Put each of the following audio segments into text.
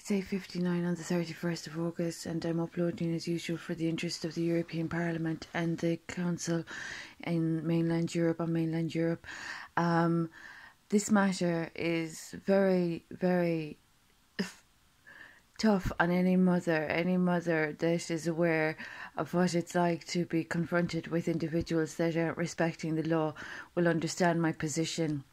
Say 59 on the 31st of August, and I'm uploading as usual for the interest of the European Parliament and the Council in mainland Europe, This matter is very, very tough on any mother that is aware of what it's like to be confronted with individuals that aren't respecting the law will understand my position.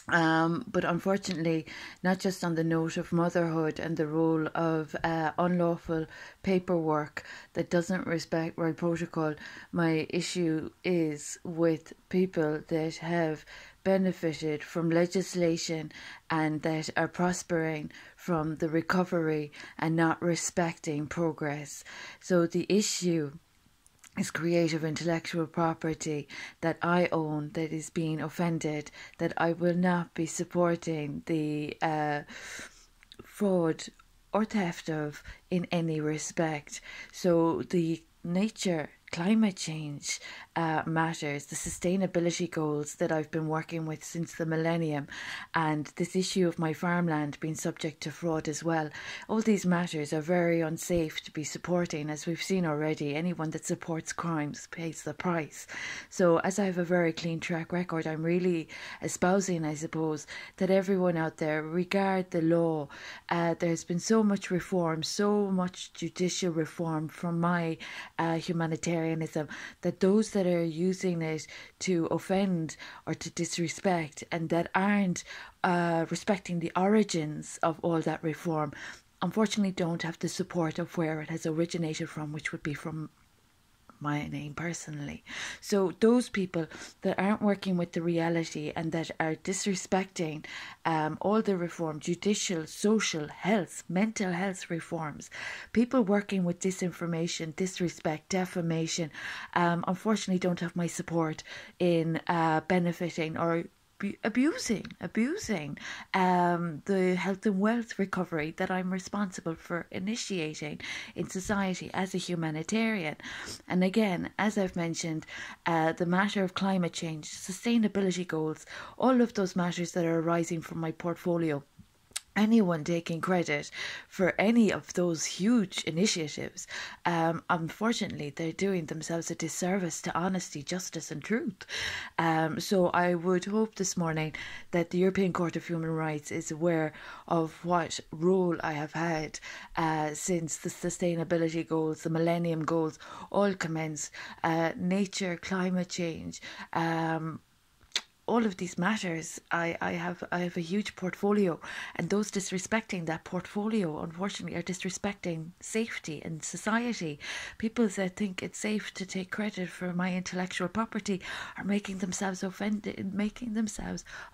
But unfortunately, not just on the note of motherhood and the role of unlawful paperwork that doesn't respect right protocol, my issue is with people that have benefited from legislation and that are prospering from the recovery and not respecting progress. So the issue is creative intellectual property that I own that is being offended, that I will not be supporting the fraud or theft of in any respect. So the climate change matters, the sustainability goals that I've been working with since the millennium, and this issue of my farmland being subject to fraud as well. All these matters are very unsafe to be supporting, as we've seen already. Anyone that supports crimes pays the price. So as I have a very clean track record, I'm really espousing, I suppose, that everyone out there regard the law. There's been so much reform, so much judicial reform from my humanitarianism, that those that are using it to offend or to disrespect and that aren't respecting the origins of all that reform, unfortunately don't have the support of where it has originated from, which would be from my name personally. So those people that aren't working with the reality and that are disrespecting all the reform, judicial, social, health, mental health reforms, people working with disinformation, disrespect, defamation, unfortunately don't have my support in benefiting or abusing the health and wealth recovery that I'm responsible for initiating in society as a humanitarian. And again, as I've mentioned, the matter of climate change, sustainability goals, all of those matters that are arising from my portfolio. Anyone taking credit for any of those huge initiatives, unfortunately, they're doing themselves a disservice to honesty, justice and truth. So I would hope this morning that the European Court of Human Rights is aware of what role I have had since the sustainability goals, the Millennium Goals, all commenced. Nature, climate change, all of these matters, I have a huge portfolio, and those disrespecting that portfolio, unfortunately, are disrespecting safety and society. People that think it's safe to take credit for my intellectual property are making themselves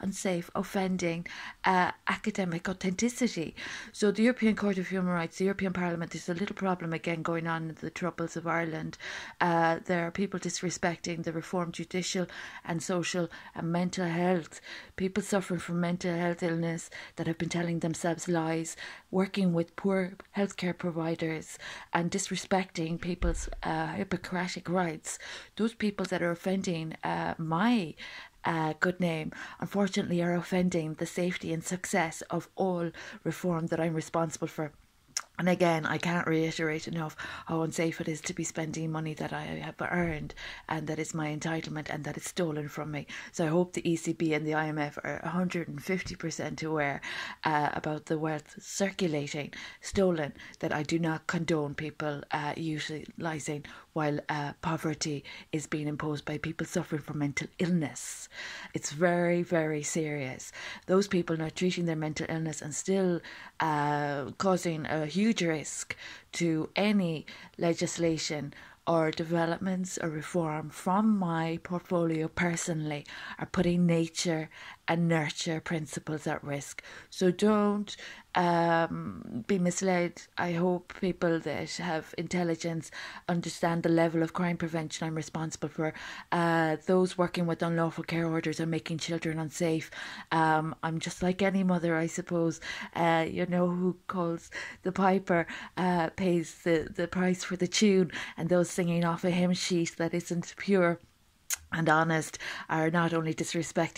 unsafe, offending academic authenticity. So the European Court of Human Rights, the European Parliament, there's a little problem again going on in the Troubles of Ireland. There are people disrespecting the reformed judicial and social and mental health, people suffering from mental health illness that have been telling themselves lies, working with poor healthcare providers and disrespecting people's Hippocratic rights. Those people that are offending my good name, unfortunately, are offending the safety and success of all reform that I'm responsible for. And again, I can't reiterate enough how unsafe it is to be spending money that I have earned and that is my entitlement and that is stolen from me. So I hope the ECB and the IMF are 150% aware about the wealth circulating, stolen, that I do not condone people utilising while poverty is being imposed by people suffering from mental illness. It's very, very serious. Those people not treating their mental illness and still causing a huge risk to any legislation or developments or reform from my portfolio personally are putting nature and nurture principles at risk. So don't be misled. I hope people that have intelligence understand the level of crime prevention I'm responsible for. Those working with unlawful care orders are making children unsafe. I'm just like any mother, I suppose. Who calls the piper pays the price for the tune, and those singing off a hymn sheet that isn't pure and honest are not only disrespecting